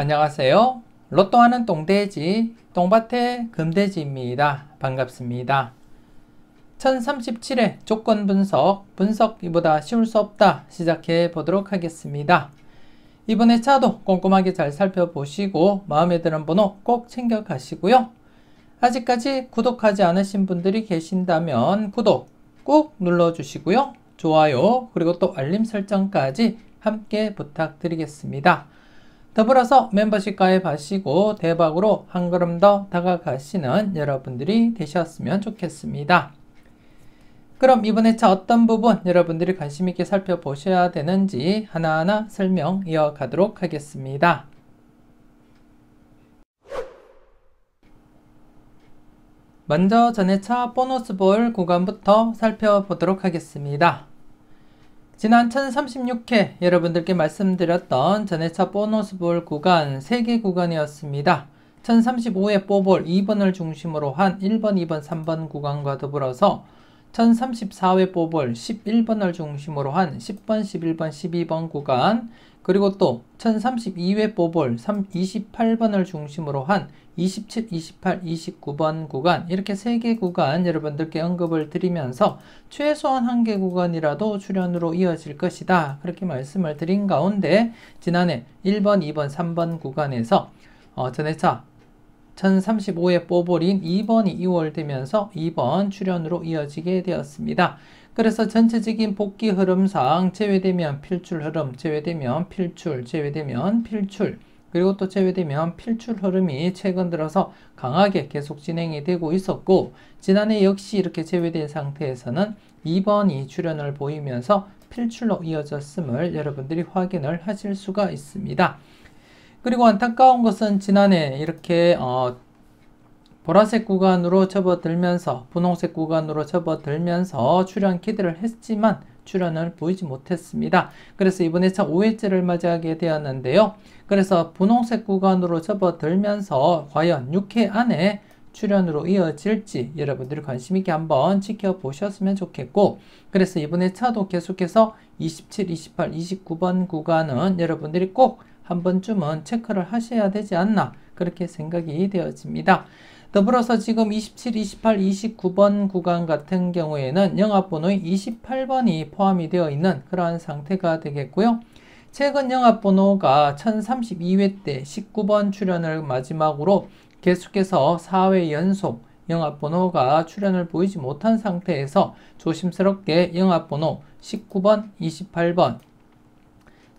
안녕하세요. 로또하는 똥돼지, 똥밭의 금돼지입니다. 반갑습니다. 1037회 조건 분석이보다 쉬울 수 없다 시작해 보도록 하겠습니다. 이번에 차도 꼼꼼하게 잘 살펴보시고 마음에 드는 번호 꼭 챙겨 가시고요. 아직까지 구독하지 않으신 분들이 계신다면 구독 꾹 눌러주시고요. 좋아요 그리고 또 알림 설정까지 함께 부탁드리겠습니다. 더불어서 멤버십 가입하시고 대박으로 한 걸음 더 다가가시는 여러분들이 되셨으면 좋겠습니다. 그럼 이번에 차 어떤 부분 여러분들이 관심 있게 살펴보셔야 되는지 하나하나 설명 이어가도록 하겠습니다. 먼저 전해차 보너스 볼 구간부터 살펴보도록 하겠습니다. 지난 1036회 여러분들께 말씀드렸던 전해차 보너스 볼 구간 3개 구간이었습니다. 1035회 뽀볼 2번을 중심으로 한 1번, 2번, 3번 구간과 더불어서 1034회 뽀볼 11번을 중심으로 한 10번, 11번, 12번 구간, 그리고 또 1032회 뽀볼 28번을 중심으로 한 27, 28, 29번 구간, 이렇게 3개 구간 여러분들께 언급을 드리면서 최소한 1개 구간이라도 출연으로 이어질 것이다 그렇게 말씀을 드린 가운데 지난해 1번, 2번, 3번 구간에서 전해차 1035회 뽀볼인 2번이 2월 되면서 2번 출연으로 이어지게 되었습니다. 그래서 전체적인 복귀 흐름상 제외되면 필출 흐름, 제외되면 필출, 제외되면 필출, 그리고 또 제외되면 필출 흐름이 최근 들어서 강하게 계속 진행이 되고 있었고, 지난해 역시 이렇게 제외된 상태에서는 2번이 출현을 보이면서 필출로 이어졌음을 여러분들이 확인을 하실 수가 있습니다. 그리고 안타까운 것은 지난해 이렇게 보라색 구간으로 접어들면서 분홍색 구간으로 접어들면서 출현 기대를 했지만 출현을 보이지 못했습니다. 그래서 이번에 차 5회째를 맞이하게 되었는데요. 그래서 분홍색 구간으로 접어들면서 과연 6회 안에 출현으로 이어질지 여러분들이 관심 있게 한번 지켜보셨으면 좋겠고, 그래서 이번에 차도 계속해서 27, 28, 29번 구간은 여러분들이 꼭 한 번쯤은 체크를 하셔야 되지 않나 그렇게 생각이 되어집니다. 더불어서 지금 27, 28, 29번 구간 같은 경우에는 영합번호의 28번이 포함이 되어 있는 그러한 상태가 되겠고요. 최근 영합번호가 1032회 때 19번 출현을 마지막으로 계속해서 4회 연속 영합번호가 출현을 보이지 못한 상태에서 조심스럽게 영합번호 19번, 28번,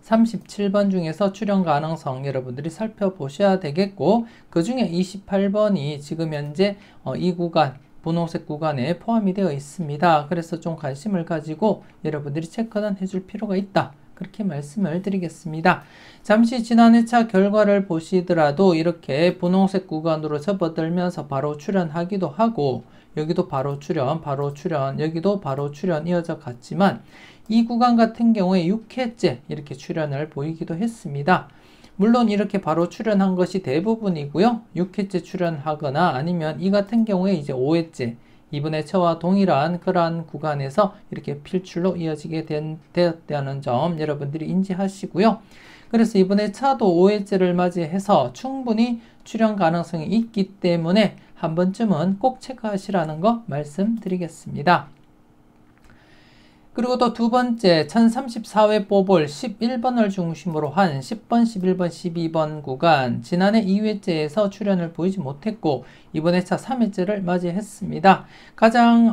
37번 중에서 출현 가능성 여러분들이 살펴보셔야 되겠고, 그 중에 28번이 지금 현재 이 구간 분홍색 구간에 포함이 되어 있습니다. 그래서 좀 관심을 가지고 여러분들이 체크는 해줄 필요가 있다 그렇게 말씀을 드리겠습니다. 잠시 지난해 차 결과를 보시더라도 이렇게 분홍색 구간으로 접어들면서 바로 출현하기도 하고, 여기도 바로 출현, 여기도 바로 출현 이어져 갔지만 이 구간 같은 경우에 6회째 이렇게 출현을 보이기도 했습니다. 물론 이렇게 바로 출현한 것이 대부분이고요. 6회째 출현하거나 아니면 이 같은 경우에 이제 5회째, 이번에 차와 동일한 그러한 구간에서 이렇게 필출로 이어지게 되었다는 점 여러분들이 인지하시고요. 그래서 이번에 차도 5회째를 맞이해서 충분히 출현 가능성이 있기 때문에 한 번쯤은 꼭 체크하시라는 거 말씀드리겠습니다. 그리고 또 두 번째 1034회 뽀볼 11번을 중심으로 한 10번, 11번, 12번 구간, 지난해 2회째에서 출현을 보이지 못했고 이번에 차 3회째를 맞이했습니다. 가장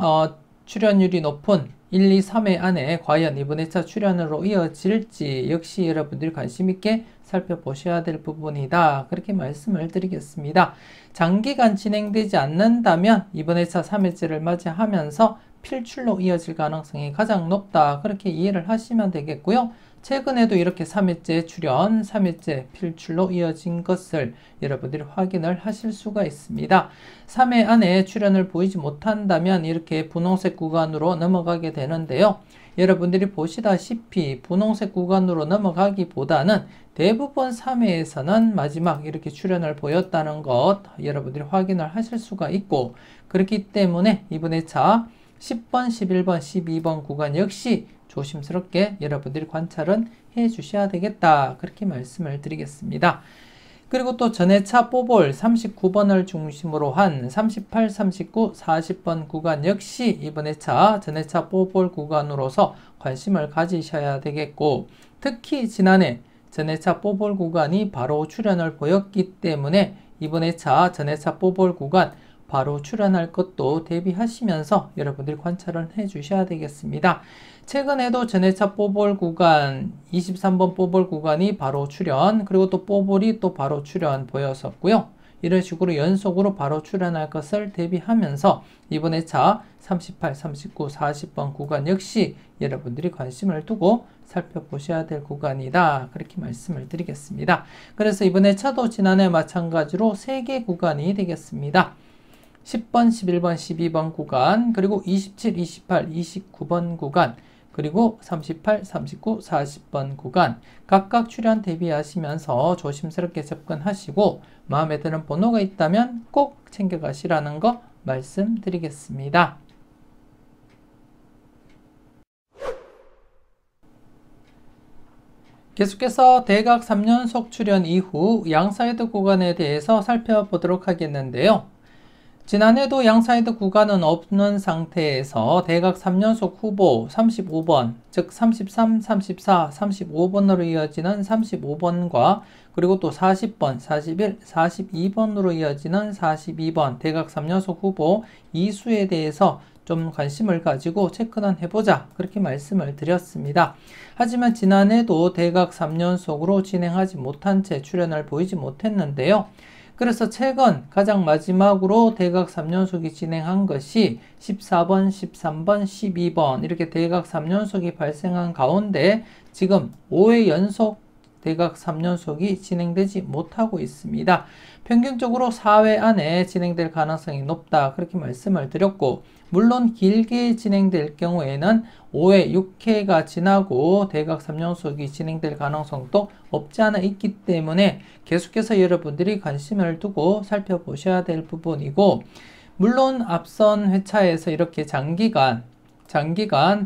출현율이 높은 1, 2, 3회 안에 과연 이번에 차 출현으로 이어질지 역시 여러분들이 관심 있게 살펴보셔야 될 부분이다 그렇게 말씀을 드리겠습니다. 장기간 진행되지 않는다면 이번에 차 3회째를 맞이하면서 필출로 이어질 가능성이 가장 높다 그렇게 이해를 하시면 되겠고요. 최근에도 이렇게 3회째 출현, 3회째 필출로 이어진 것을 여러분들이 확인을 하실 수가 있습니다. 3회 안에 출현을 보이지 못한다면 이렇게 분홍색 구간으로 넘어가게 되는데요. 여러분들이 보시다시피 분홍색 구간으로 넘어가기보다는 대부분 3회에서는 마지막 이렇게 출현을 보였다는 것 여러분들이 확인을 하실 수가 있고, 그렇기 때문에 이번에 차 10번, 11번, 12번 구간 역시 조심스럽게 여러분들이 관찰은 해 주셔야 되겠다 그렇게 말씀을 드리겠습니다. 그리고 또 전해차 뽀볼 39번을 중심으로 한 38, 39, 40번 구간 역시 이번 회차 전해차 뽀볼 구간으로서 관심을 가지셔야 되겠고, 특히 지난해 전해차 뽀볼 구간이 바로 출현을 보였기 때문에 이번 회차 전해차 뽀볼 구간 바로 출현할 것도 대비하시면서 여러분들이 관찰을 해 주셔야 되겠습니다. 최근에도 전해차 뽀볼 구간 23번 뽀볼 구간이 바로 출현, 그리고 또 뽀볼이 또 바로 출현 보였었고요. 이런 식으로 연속으로 바로 출현할 것을 대비하면서 이번 회차 38, 39, 40번 구간 역시 여러분들이 관심을 두고 살펴보셔야 될 구간이다, 그렇게 말씀을 드리겠습니다. 그래서 이번 회차도 지난해 마찬가지로 3개 구간이 되겠습니다. 10번, 11번, 12번 구간, 그리고 27, 28, 29번 구간, 그리고 38, 39, 40번 구간 각각 출현 대비하시면서 조심스럽게 접근하시고 마음에 드는 번호가 있다면 꼭 챙겨가시라는 거 말씀드리겠습니다. 계속해서 대각 3연속 출현 이후 양사이드 구간에 대해서 살펴보도록 하겠는데요. 지난해도 양사이드 구간은 없는 상태에서 대각 3연속 후보 35번, 즉 33, 34, 35번으로 이어지는 35번과 그리고 또 40번, 41, 42번으로 이어지는 42번 대각 3연속 후보 이 수에 대해서 좀 관심을 가지고 체크는 해보자, 그렇게 말씀을 드렸습니다. 하지만 지난해도 대각 3연속으로 진행하지 못한 채 출현을 보이지 못했는데요. 그래서 최근 가장 마지막으로 대각 3연속이 진행한 것이 14번, 13번, 12번 이렇게 대각 3연속이 발생한 가운데 지금 5회 연속 대각 3연속이 진행되지 못하고 있습니다. 평균적으로 4회 안에 진행될 가능성이 높다, 그렇게 말씀을 드렸고, 물론 길게 진행될 경우에는 5회, 6회가 지나고 대각 3연속이 진행될 가능성도 없지 않아 있기 때문에 계속해서 여러분들이 관심을 두고 살펴보셔야 될 부분이고, 물론 앞선 회차에서 이렇게 장기간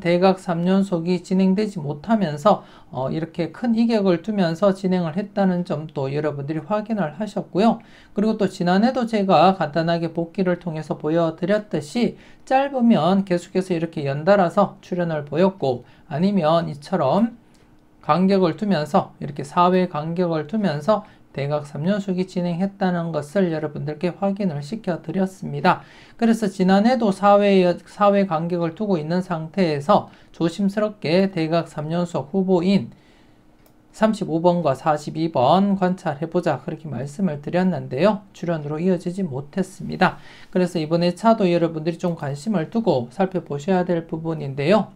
대각 3연속이 진행되지 못하면서 이렇게 큰 이격을 두면서 진행을 했다는 점도 여러분들이 확인을 하셨고요. 그리고 또 지난해도 제가 간단하게 복기를 통해서 보여드렸듯이 짧으면 계속해서 이렇게 연달아서 출현을 보였고, 아니면 이처럼 간격을 두면서 이렇게 4회 간격을 두면서 대각 3연속이 진행했다는 것을 여러분들께 확인을 시켜 드렸습니다. 그래서 지난해도 4회 간격을 두고 있는 상태에서 조심스럽게 대각 3연속 후보인 35번과 42번 관찰해보자, 그렇게 말씀을 드렸는데요. 출현으로 이어지지 못했습니다. 그래서 이번 회차도 여러분들이 좀 관심을 두고 살펴보셔야 될 부분인데요.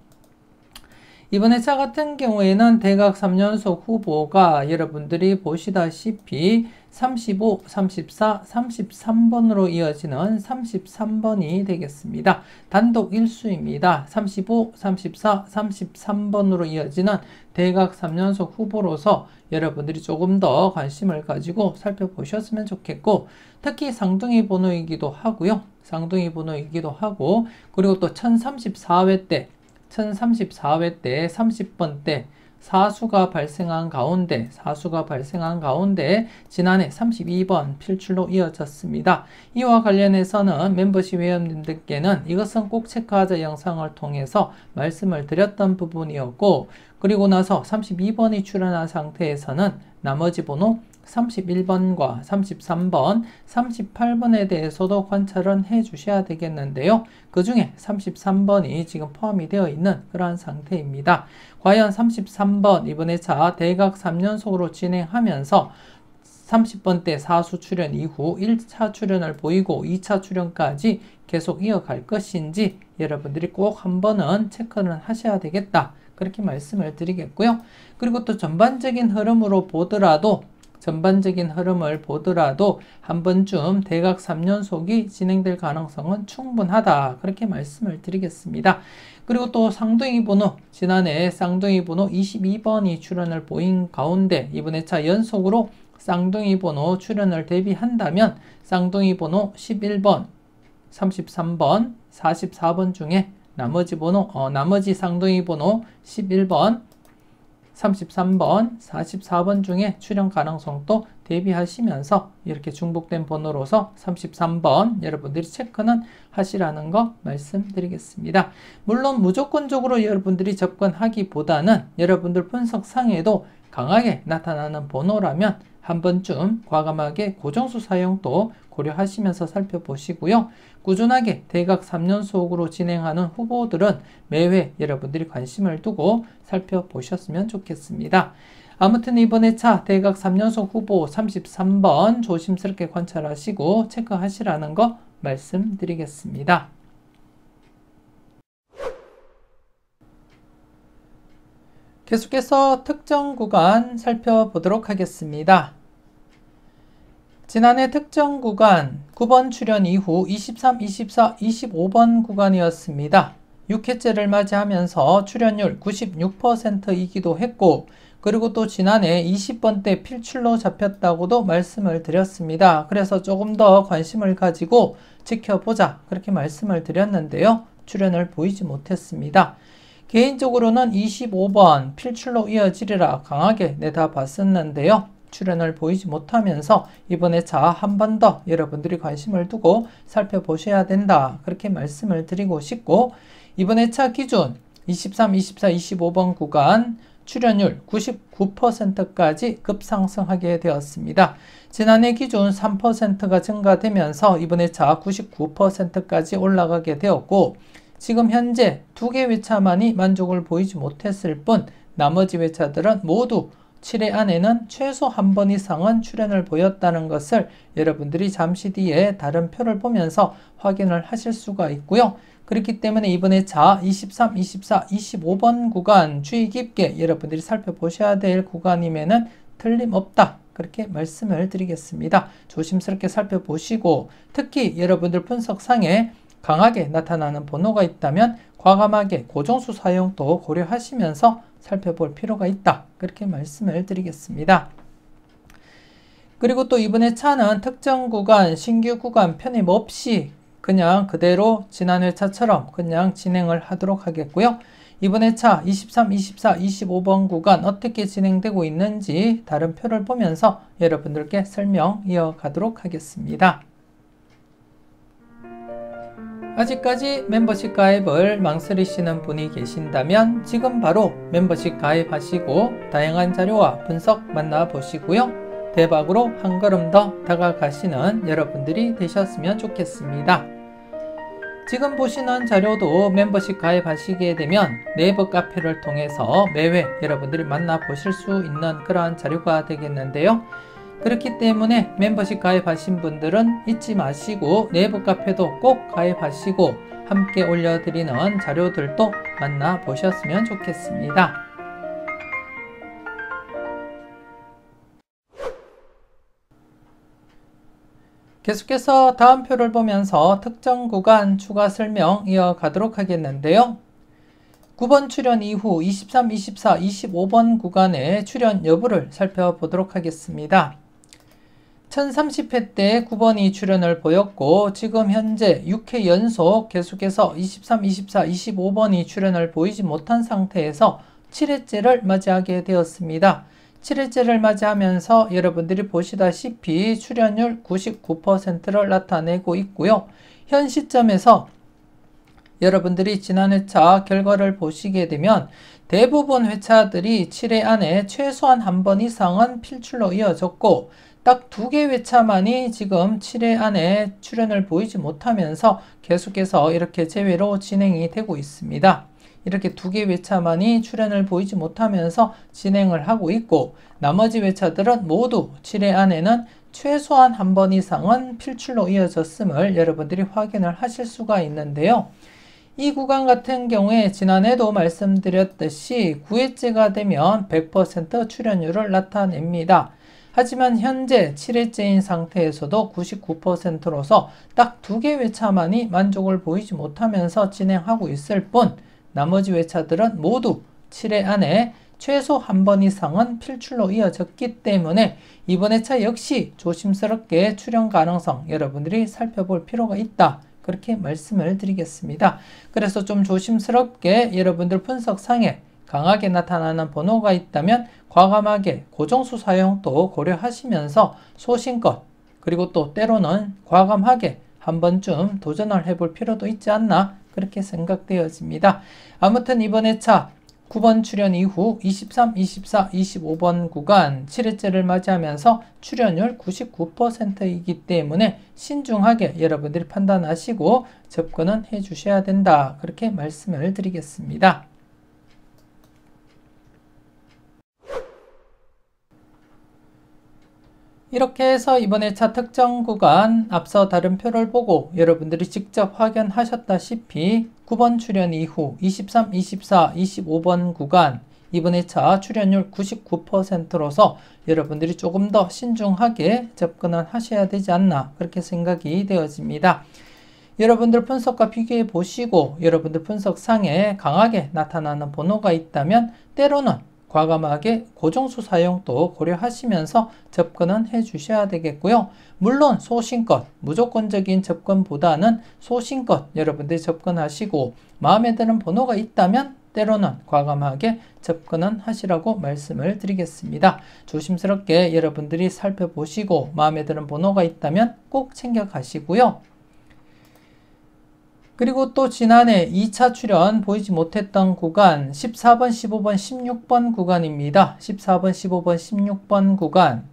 이번 회차 같은 경우에는 대각 3연속 후보가 여러분들이 보시다시피 35, 34, 33번으로 이어지는 33번이 되겠습니다. 단독 일수입니다. 35, 34, 33번으로 이어지는 대각 3연속 후보로서 여러분들이 조금 더 관심을 가지고 살펴보셨으면 좋겠고, 특히 쌍둥이 번호이기도 하고요. 쌍둥이 번호이기도 하고, 그리고 또 1034회 때 30번 때 사수가 발생한 가운데 지난해 32번 필출로 이어졌습니다. 이와 관련해서는 멤버십 회원님들께는 이것은 꼭 체크하자 영상을 통해서 말씀을 드렸던 부분이었고, 그리고 나서 32번이 출현한 상태에서는 나머지 번호 31번과 33번, 38번에 대해서도 관찰은 해 주셔야 되겠는데요. 그 중에 33번이 지금 포함이 되어 있는 그러한 상태입니다. 과연 33번 이번 회차 대각 3연속으로 진행하면서 30번 때 사수 출현 이후 1차 출현을 보이고 2차 출현까지 계속 이어갈 것인지 여러분들이 꼭 한번은 체크는 하셔야 되겠다, 그렇게 말씀을 드리겠고요. 그리고 또 전반적인 흐름을 보더라도 한 번쯤 대각 3연속이 진행될 가능성은 충분하다, 그렇게 말씀을 드리겠습니다. 그리고 또 쌍둥이 번호, 지난해 쌍둥이 번호 22번이 출현을 보인 가운데 이번 회차 연속으로 쌍둥이 번호 출현을 대비한다면 쌍둥이 번호 11번, 33번, 44번 중에 나머지 쌍둥이 번호 11번, 33번, 44번 중에 출현 가능성도 대비하시면서 이렇게 중복된 번호로서 33번 여러분들이 체크는 하시라는 거 말씀드리겠습니다. 물론 무조건적으로 여러분들이 접근하기보다는 여러분들 분석상에도 강하게 나타나는 번호라면 한 번쯤 과감하게 고정수 사용도 고려하시면서 살펴보시고요. 꾸준하게 대각 3연속으로 진행하는 후보들은 매회 여러분들이 관심을 두고 살펴보셨으면 좋겠습니다. 아무튼 이번 회차 대각 3연속 후보 33번 조심스럽게 관찰하시고 체크하시라는 거 말씀드리겠습니다. 계속해서 특정 구간 살펴보도록 하겠습니다. 지난해 특정 구간 9번 출현 이후 23, 24, 25번 구간이었습니다. 6회째를 맞이하면서 출현율 96%이기도 했고, 그리고 또 지난해 20번 때 필출로 잡혔다고도 말씀을 드렸습니다. 그래서 조금 더 관심을 가지고 지켜보자 그렇게 말씀을 드렸는데요. 출현을 보이지 못했습니다. 개인적으로는 25번 필출로 이어지리라 강하게 내다봤었는데요. 출현을 보이지 못하면서 이번에 한 번 더 여러분들이 관심을 두고 살펴보셔야 된다 그렇게 말씀을 드리고 싶고, 이번 회차 기준 23, 24, 25번 구간 출현율 99%까지 급상승하게 되었습니다. 지난해 기준 3%가 증가되면서 이번 회차 99%까지 올라가게 되었고, 지금 현재 2개 회차만이 만족을 보이지 못했을 뿐 나머지 회차들은 모두 7회 안에는 최소 한 번 이상은 출현을 보였다는 것을 여러분들이 잠시 뒤에 다른 표를 보면서 확인을 하실 수가 있고요. 그렇기 때문에 이번 회차 23, 24, 25번 구간 주의 깊게 여러분들이 살펴보셔야 될 구간임에는 틀림없다 그렇게 말씀을 드리겠습니다. 조심스럽게 살펴보시고, 특히 여러분들 분석상에 강하게 나타나는 번호가 있다면 과감하게 고정수 사용도 고려하시면서 살펴볼 필요가 있다 그렇게 말씀을 드리겠습니다. 그리고 또 이번 회차는 특정 구간, 신규 구간 편입 없이 그냥 그대로 지난 회차처럼 그냥 진행을 하도록 하겠고요. 이번 회차 23, 24, 25번 구간 어떻게 진행되고 있는지 다른 표를 보면서 여러분들께 설명 이어가도록 하겠습니다. 아직까지 멤버십 가입을 망설이시는 분이 계신다면 지금 바로 멤버십 가입하시고 다양한 자료와 분석 만나보시고요. 대박으로 한 걸음 더 다가가시는 여러분들이 되셨으면 좋겠습니다. 지금 보시는 자료도 멤버십 가입하시게 되면 네이버 카페를 통해서 매회 여러분들이 만나보실 수 있는 그러한 자료가 되겠는데요. 그렇기 때문에 멤버십 가입하신 분들은 잊지 마시고 네이버 카페도 꼭 가입하시고 함께 올려드리는 자료들도 만나보셨으면 좋겠습니다. 계속해서 다음 표를 보면서 특정 구간 추가 설명 이어가도록 하겠는데요. 9번 출현 이후 23, 24, 25번 구간의 출현 여부를 살펴보도록 하겠습니다. 1030회 때 9번이 출현을 보였고, 지금 현재 6회 연속 계속해서 23, 24, 25번이 출현을 보이지 못한 상태에서 7회째를 맞이하게 되었습니다. 7회째를 맞이하면서 여러분들이 보시다시피 출현율 99%를 나타내고 있고요. 현 시점에서 여러분들이 지난 회차 결과를 보시게 되면 대부분 회차들이 7회 안에 최소한 한 번 이상은 필출로 이어졌고, 딱 2개 회차만이 지금 7회 안에 출현을 보이지 못하면서 계속해서 이렇게 제외로 진행이 되고 있습니다. 이렇게 2개 회차만이 출현을 보이지 못하면서 진행을 하고 있고, 나머지 회차들은 모두 7회 안에는 최소한 한 번 이상은 필출로 이어졌음을 여러분들이 확인을 하실 수가 있는데요. 이 구간 같은 경우에 지난해도 말씀드렸듯이 9회째가 되면 100% 출현율을 나타냅니다. 하지만 현재 7회째인 상태에서도 99%로서 딱 2개 회차만이 만족을 보이지 못하면서 진행하고 있을 뿐 나머지 회차들은 모두 7회 안에 최소 한 번 이상은 필출로 이어졌기 때문에 이번 회차 역시 조심스럽게 출현 가능성 여러분들이 살펴볼 필요가 있다. 그렇게 말씀을 드리겠습니다. 그래서 좀 조심스럽게 여러분들 분석상에 강하게 나타나는 번호가 있다면 과감하게 고정수 사용도 고려하시면서 소신껏 그리고 또 때로는 과감하게 한 번쯤 도전을 해볼 필요도 있지 않나 그렇게 생각되어집니다. 아무튼 이번 회차 9번 출연 이후 23, 24, 25번 구간 7회째를 맞이하면서 출연율 99%이기 때문에 신중하게 여러분들이 판단하시고 접근은 해 주셔야 된다. 그렇게 말씀을 드리겠습니다. 이렇게 해서 이번 회차 특정 구간 앞서 다른 표를 보고 여러분들이 직접 확인하셨다시피 9번 출연 이후 23, 24, 25번 구간 이번 회차 출연율 99%로서 여러분들이 조금 더 신중하게 접근을 하셔야 되지 않나 그렇게 생각이 되어집니다. 여러분들 분석과 비교해 보시고 여러분들 분석상에 강하게 나타나는 번호가 있다면 때로는 과감하게 고정수 사용도 고려하시면서 접근은 해 주셔야 되겠고요. 물론 소신껏 무조건적인 접근보다는 소신껏 여러분들이 접근하시고 마음에 드는 번호가 있다면 때로는 과감하게 접근은 하시라고 말씀을 드리겠습니다. 조심스럽게 여러분들이 살펴보시고 마음에 드는 번호가 있다면 꼭 챙겨 가시고요. 그리고 또 지난해 2차 출연 보이지 못했던 구간 14번, 15번, 16번 구간입니다. 14번, 15번, 16번 구간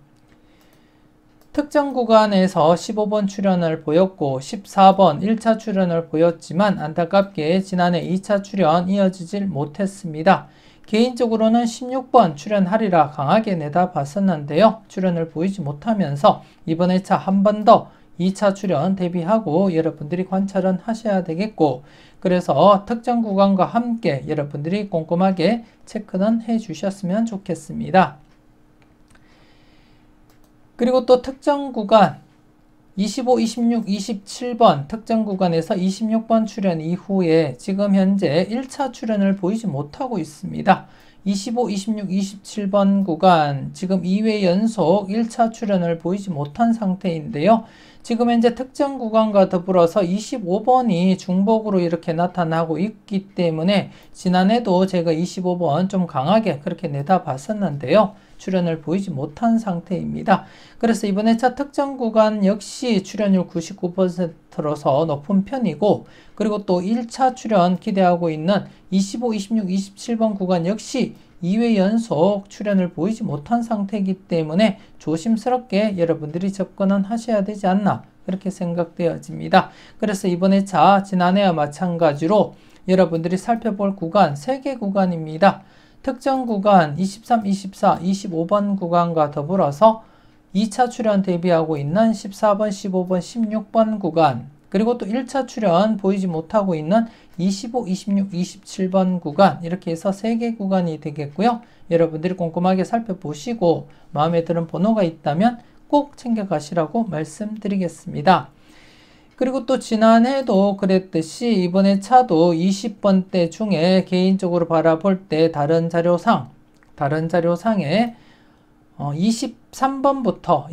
특정 구간에서 15번 출연을 보였고 14번 1차 출연을 보였지만 안타깝게 지난해 2차 출연 이어지질 못했습니다. 개인적으로는 16번 출연하리라 강하게 내다봤었는데요. 출연을 보이지 못하면서 이번 회차 한 번 더 2차 출연 대비하고 여러분들이 관찰은 하셔야 되겠고 그래서 특정 구간과 함께 여러분들이 꼼꼼하게 체크는 해 주셨으면 좋겠습니다. 그리고 또 특정 구간 25, 26, 27번 특정 구간에서 26번 출연 이후에 지금 현재 1차 출연을 보이지 못하고 있습니다. 25, 26, 27번 구간 지금 2회 연속 1차 출연을 보이지 못한 상태인데요. 지금 현재 특정 구간과 더불어서 25번이 중복으로 이렇게 나타나고 있기 때문에 지난해도 제가 25번 좀 강하게 그렇게 내다봤었는데요. 출연을 보이지 못한 상태입니다. 그래서 이번 회차 특정 구간 역시 출연율 99%로서 높은 편이고 그리고 또 1차 출연 기대하고 있는 25, 26, 27번 구간 역시 2회 연속 출연을 보이지 못한 상태이기 때문에 조심스럽게 여러분들이 접근은 하셔야 되지 않나 그렇게 생각되어집니다. 그래서 이번 회차 지난해와 마찬가지로 여러분들이 살펴볼 구간 3개 구간입니다. 특정 구간 23, 24, 25번 구간과 더불어서 2차 출연 대비하고 있는 14번, 15번, 16번 구간 그리고 또 1차 출연 보이지 못하고 있는 25, 26, 27번 구간 이렇게 해서 3개 구간이 되겠고요. 여러분들이 꼼꼼하게 살펴보시고 마음에 드는 번호가 있다면 꼭 챙겨가시라고 말씀드리겠습니다. 그리고 또 지난해도 그랬듯이 이번 회차도 20번대 중에 개인적으로 바라볼 때 다른 자료상에 23번부터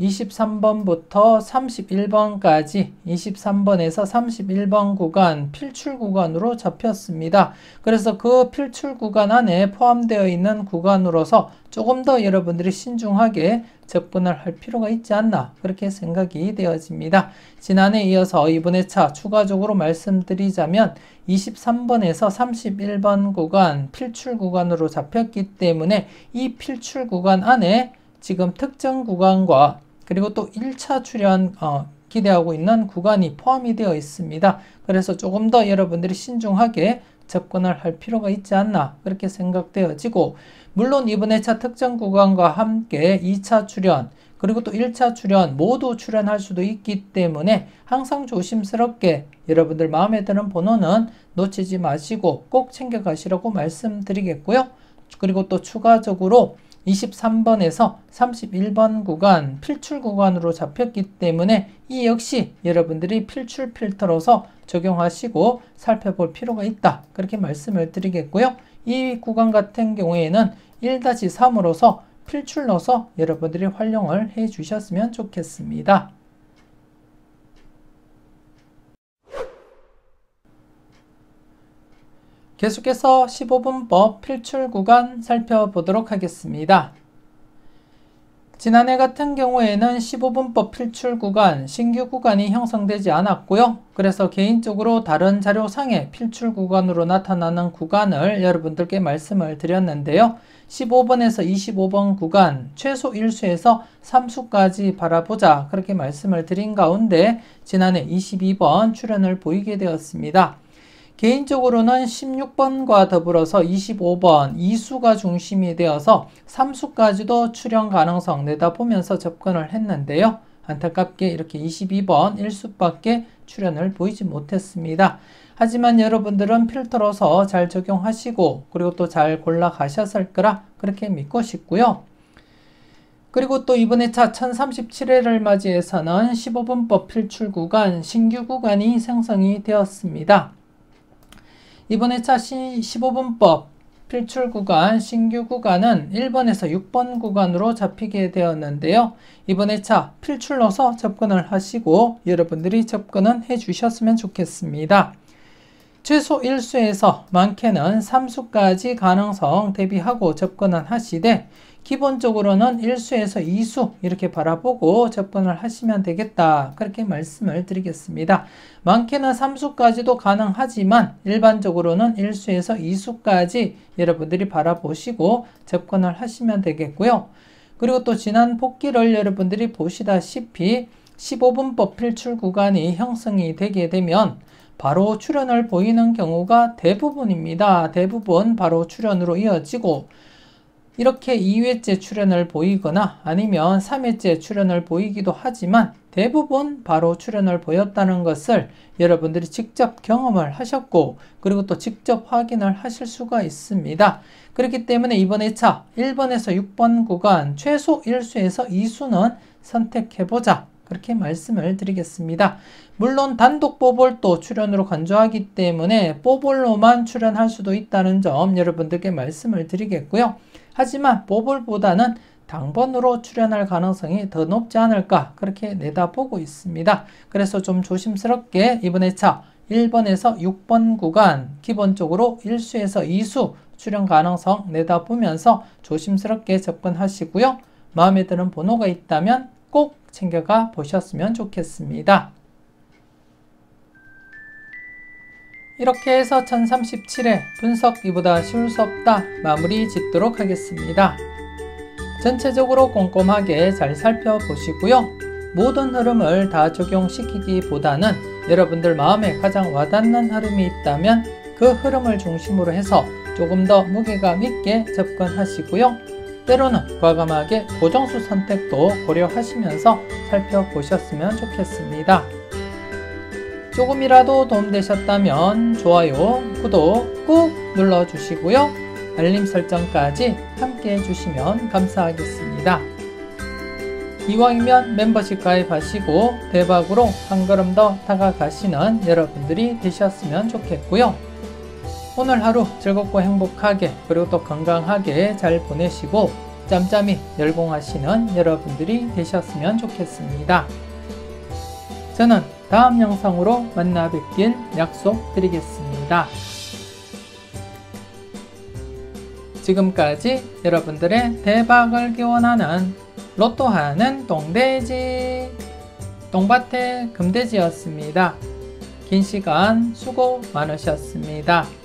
31번까지 23번에서 31번 구간 필출 구간으로 잡혔습니다. 그래서 그 필출 구간 안에 포함되어 있는 구간으로서 조금 더 여러분들이 신중하게 접근을 할 필요가 있지 않나 그렇게 생각이 되어집니다. 지난해 이어서 이번 회차 추가적으로 말씀드리자면 23번에서 31번 구간 필출 구간으로 잡혔기 때문에 이 필출 구간 안에 지금 특정 구간과 그리고 또 1차 출연 기대하고 있는 구간이 포함이 되어 있습니다. 그래서 조금 더 여러분들이 신중하게 접근을 할 필요가 있지 않나 그렇게 생각되어지고 물론 이번 회차 특정 구간과 함께 2차 출연 그리고 또 1차 출연 모두 출연할 수도 있기 때문에 항상 조심스럽게 여러분들 마음에 드는 번호는 놓치지 마시고 꼭 챙겨가시라고 말씀드리겠고요. 그리고 또 추가적으로 23번에서 31번 구간 필출 구간으로 잡혔기 때문에 이 역시 여러분들이 필출 필터로서 적용하시고 살펴볼 필요가 있다 그렇게 말씀을 드리겠고요. 이 구간 같은 경우에는 1-3으로서 필출로서 여러분들이 활용을 해 주셨으면 좋겠습니다. 계속해서 15분법 필출 구간 살펴보도록 하겠습니다. 지난해 같은 경우에는 15분법 필출 구간, 신규 구간이 형성되지 않았고요. 그래서 개인적으로 다른 자료상에 필출 구간으로 나타나는 구간을 여러분들께 말씀을 드렸는데요. 15번에서 25번 구간, 최소 1수에서 3수까지 바라보자 그렇게 말씀을 드린 가운데 지난해 22번 출현을 보이게 되었습니다. 개인적으로는 16번과 더불어서 25번 2수가 중심이 되어서 3수까지도 출현 가능성 내다보면서 접근을 했는데요. 안타깝게 이렇게 22번 1수밖에 출현을 보이지 못했습니다. 하지만 여러분들은 필터로서 잘 적용하시고 그리고 또 잘 골라 가셨을 거라 그렇게 믿고 싶고요. 그리고 또 이번 회차 1037회를 맞이해서는 15분법 필출 구간, 신규 구간이 생성이 되었습니다. 이번 회차 15분법 필출 구간, 신규 구간은 1번에서 6번 구간으로 잡히게 되었는데요. 이번 회차 필출로서 접근을 하시고 여러분들이 접근은 해 주셨으면 좋겠습니다. 최소 1수에서 많게는 3수까지 가능성 대비하고 접근을 하시되 기본적으로는 1수에서 2수 이렇게 바라보고 접근을 하시면 되겠다 그렇게 말씀을 드리겠습니다. 많게는 3수까지도 가능하지만 일반적으로는 1수에서 2수까지 여러분들이 바라보시고 접근을 하시면 되겠고요. 그리고 또 지난 복기를 여러분들이 보시다시피 15분법 필출 구간이 형성이 되게 되면 바로 출현을 보이는 경우가 대부분입니다. 대부분 바로 출현으로 이어지고 이렇게 2회째 출현을 보이거나 아니면 3회째 출현을 보이기도 하지만 대부분 바로 출현을 보였다는 것을 여러분들이 직접 경험을 하셨고 그리고 또 직접 확인을 하실 수가 있습니다. 그렇기 때문에 이번 회차 1번에서 6번 구간 최소 1수에서 2수는 선택해보자 그렇게 말씀을 드리겠습니다. 물론 단독 뽀볼도 출현으로 간주하기 때문에 뽀볼로만 출현할 수도 있다는 점 여러분들께 말씀을 드리겠고요. 하지만 뽀볼보다는 당번으로 출현할 가능성이 더 높지 않을까 그렇게 내다보고 있습니다. 그래서 좀 조심스럽게 이번 회차 1번에서 6번 구간 기본적으로 1수에서 2수 출현 가능성 내다보면서 조심스럽게 접근하시고요. 마음에 드는 번호가 있다면 꼭 챙겨가 보셨으면 좋겠습니다. 이렇게 해서 1037회 분석 이보다 쉬울 수 없다 마무리 짓도록 하겠습니다. 전체적으로 꼼꼼하게 잘 살펴보시고요. 모든 흐름을 다 적용시키기보다는 여러분들 마음에 가장 와닿는 흐름이 있다면 그 흐름을 중심으로 해서 조금 더 무게감 있게 접근하시고요. 때로는 과감하게 고정수 선택도 고려하시면서 살펴보셨으면 좋겠습니다. 조금이라도 도움되셨다면 좋아요, 구독 꾹 눌러주시고요. 알림 설정까지 함께 해주시면 감사하겠습니다. 이왕이면 멤버십 가입하시고 대박으로 한 걸음 더 다가가시는 여러분들이 되셨으면 좋겠고요. 오늘 하루 즐겁고 행복하게 그리고 또 건강하게 잘 보내시고 짬짬이 열공하시는 여러분들이 되셨으면 좋겠습니다. 저는 다음 영상으로 만나 뵙길 약속드리겠습니다. 지금까지 여러분들의 대박을 기원하는 로또하는 똥돼지 똥밭의 금돼지였습니다. 긴 시간 수고 많으셨습니다.